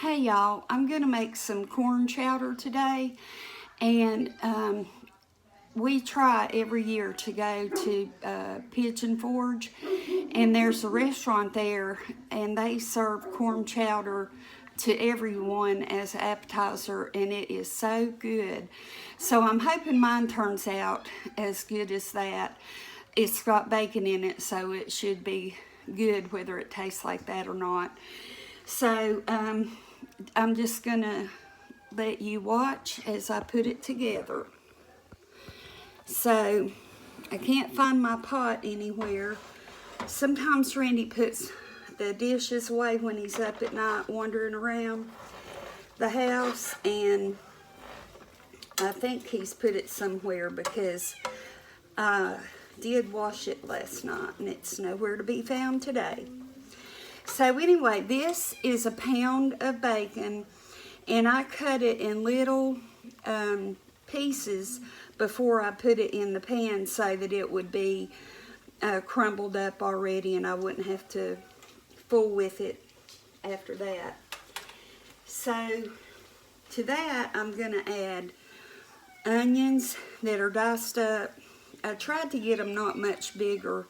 Hey y'all, I'm gonna make some corn chowder today, and we try every year to go to Pigeon Forge, and there's a restaurant there, and they serve corn chowder to everyone as an appetizer, and it is so good. So I'm hoping mine turns out as good as that. It's got bacon in it, so it should be good whether it tastes like that or not. So I'm just gonna let you watch as I put it together. So I can't find my pot anywhere. Sometimes Randy puts the dishes away when he's up at night wandering around the house, and I think he's put it somewhere because I did wash it last night and it's nowhere to be found today. So anyway, this is a pound of bacon, and I cut it in little pieces before I put it in the pan so that it would be crumbled up already and I wouldn't have to fool with it after that. So to that I'm going to add onions that are diced up. I tried to get them not much bigger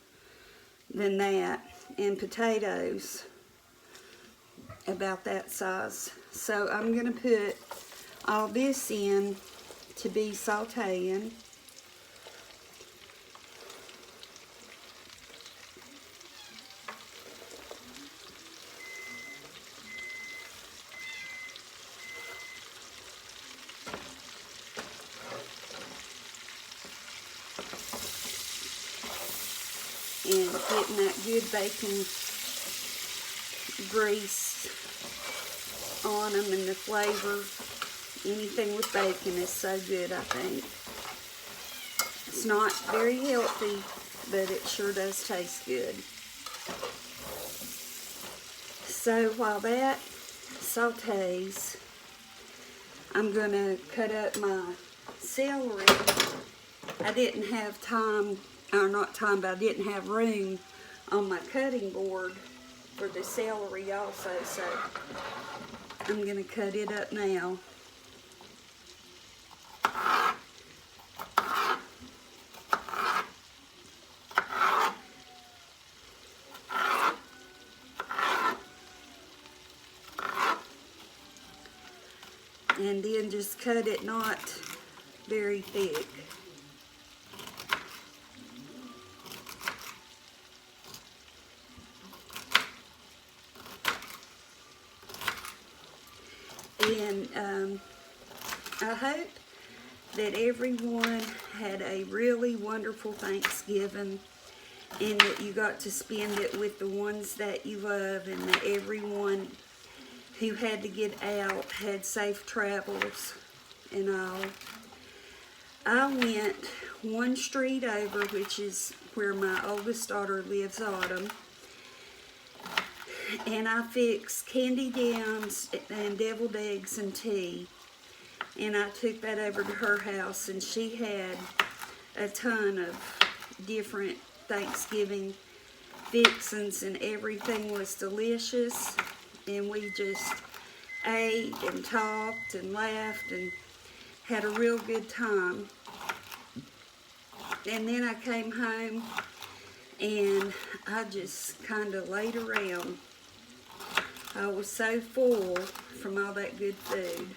than that, and potatoes about that size. So I'm going to put all this in to be sauteing. And getting that good bacon grease on them, and the flavor. Anything with bacon is so good, I think. It's not very healthy, but it sure does taste good. So while that sautés, I'm going to cut up my celery. I didn't have time, or not time, but I didn't have room on my cutting board for the celery also, so I'm going to cut it up now. And then just cut it not very thick. And I hope that everyone had a really wonderful Thanksgiving, and that you got to spend it with the ones that you love, and that everyone who had to get out had safe travels and all. I went one street over, which is where my oldest daughter lives, Autumn, and I fixed candied yams and deviled eggs and tea, and I took that over to her house, and she had a ton of different Thanksgiving fixings, and everything was delicious, and we just ate and talked and laughed and had a real good time. And then I came home and I just kind of laid around. I was so full from all that good food.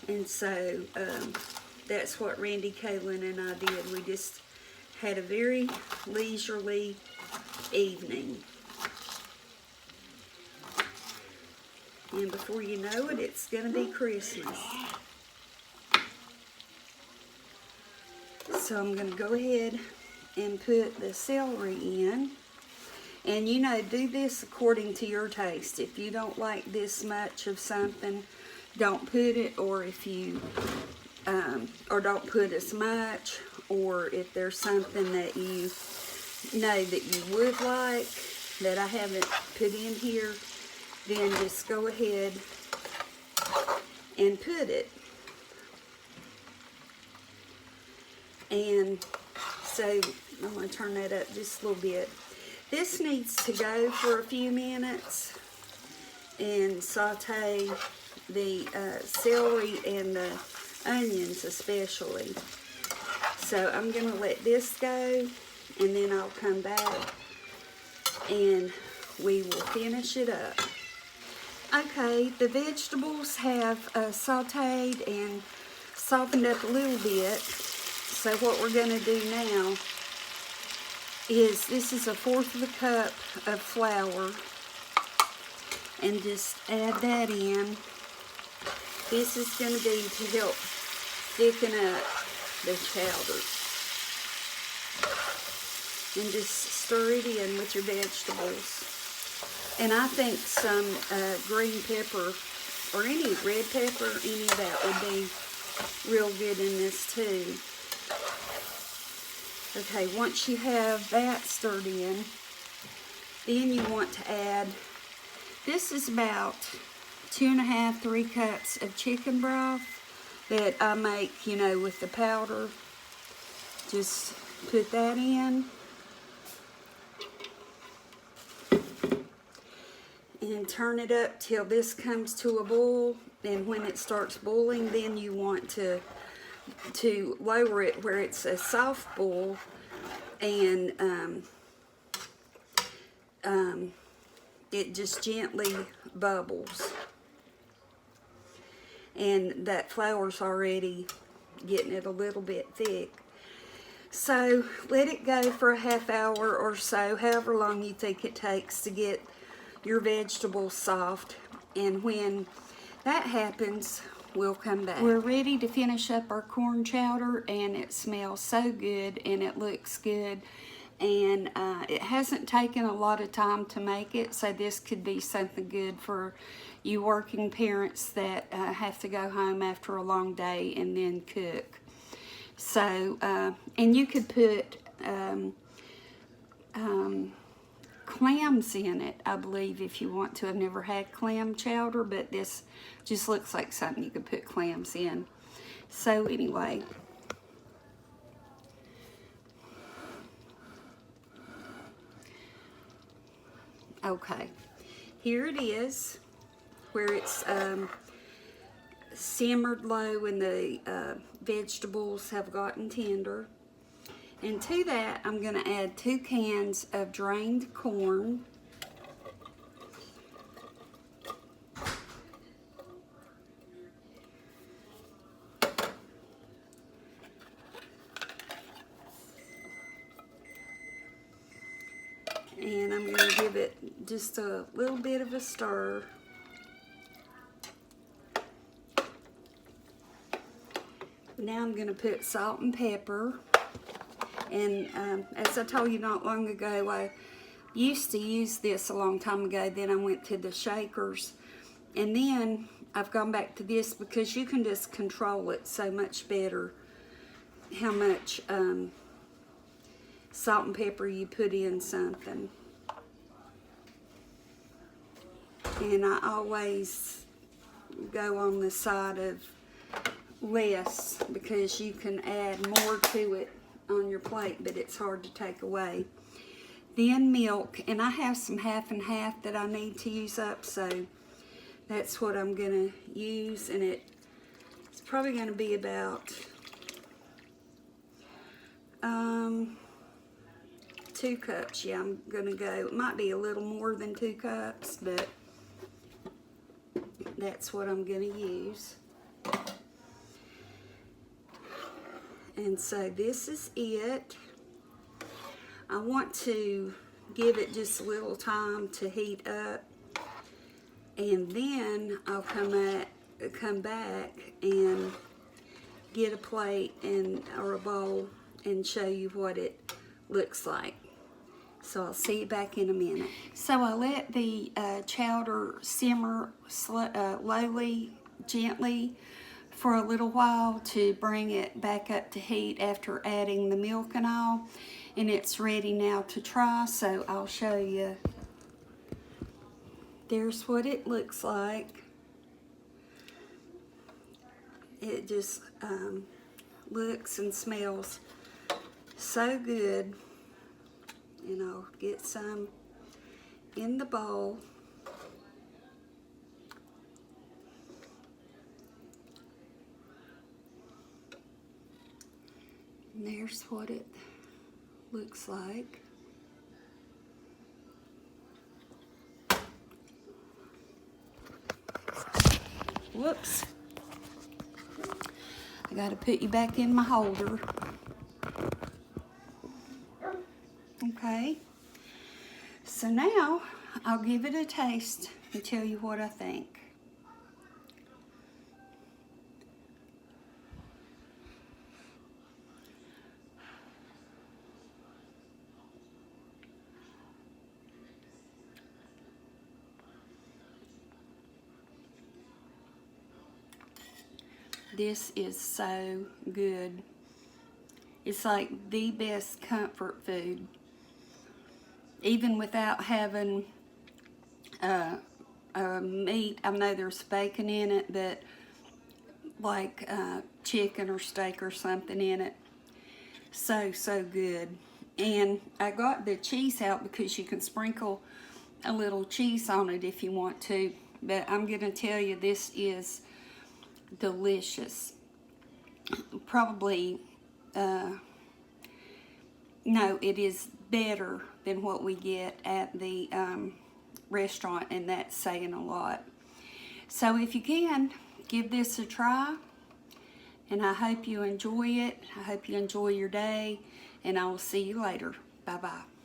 And so that's what Randy, Kaylin, and I did. We just had a very leisurely evening. And before you know it, it's going to be Christmas. So I'm going to go ahead and put the celery in. And you know, do this according to your taste. If you don't like this much of something, don't put it, or if you, or don't put as much, or if there's something that you know that you would like that I haven't put in here, then just go ahead and put it. And so I'm going to turn that up just a little bit. This needs to go for a few minutes, and saute the celery and the onions especially. So I'm going to let this go, and then I'll come back and we will finish it up. Okay, the vegetables have sauteed and softened up a little bit. So what we're going to do now is, this is 1/4 of a cup of flour, and just add that in. This is going to be to help thicken up the chowder. And just stir it in with your vegetables. And I think some green pepper or any red pepper, any of that would be real good in this too. Okay, once you have that stirred in, then you want to add, this is about 2 1/2, 3 cups of chicken broth that I make, you know, with the powder. Just put that in. And turn it up till this comes to a boil. And when it starts boiling, then you want to lower it where it's a soft boil, and it just gently bubbles. And that flour's already getting it a little bit thick. So let it go for a ½ hour or so, however long you think it takes to get your vegetables soft. And when that happens, we'll come back. We're ready to finish up our corn chowder, and it smells so good and it looks good. And it hasn't taken a lot of time to make it, so this could be something good for you working parents that have to go home after a long day and then cook. So, and you could put clams in it, I believe, if you want to. I've never had clam chowder, but this just looks like something you could put clams in. So anyway, okay, here it is, where it's simmered low and the vegetables have gotten tender. And to that, I'm going to add 2 cans of drained corn. And I'm going to give it just a little bit of a stir. Now I'm going to put salt and pepper. And as I told you not long ago, I used to use this a long time ago. Then I went to the shakers. And then I've gone back to this because you can just control it so much better, how much salt and pepper you put in something. And I always go on the side of less, because you can add more to it on your plate, but it's hard to take away. Then milk, and I have some half and half that I need to use up, so that's what I'm gonna use. And it's probably gonna be about 2 cups. Yeah, I'm gonna go, it might be a little more than 2 cups, but that's what I'm gonna use. And so this is it. I want to give it just a little time to heat up, and then I'll come back and get a plate or a bowl and show you what it looks like. So I'll see you back in a minute. So I let the chowder simmer lowly, gently, for a little while to bring it back up to heat after adding the milk and all. And it's ready now to try, so I'll show you. There's what it looks like. It just looks and smells so good. And I'll get some in the bowl. And there's what it looks like. Whoops. I gotta put you back in my holder. Okay. So now I'll give it a taste and tell you what I think. This is so good. It's like the best comfort food. Even without having meat, I know there's bacon in it, but like chicken or steak or something in it. So good. And I got the cheese out because you can sprinkle a little cheese on it if you want to. But I'm gonna tell you, this is delicious. Probably, no, it is better than what we get at the restaurant, and that's saying a lot. So if you can, give this a try, and I hope you enjoy it. I hope you enjoy your day, and I will see you later. Bye-bye.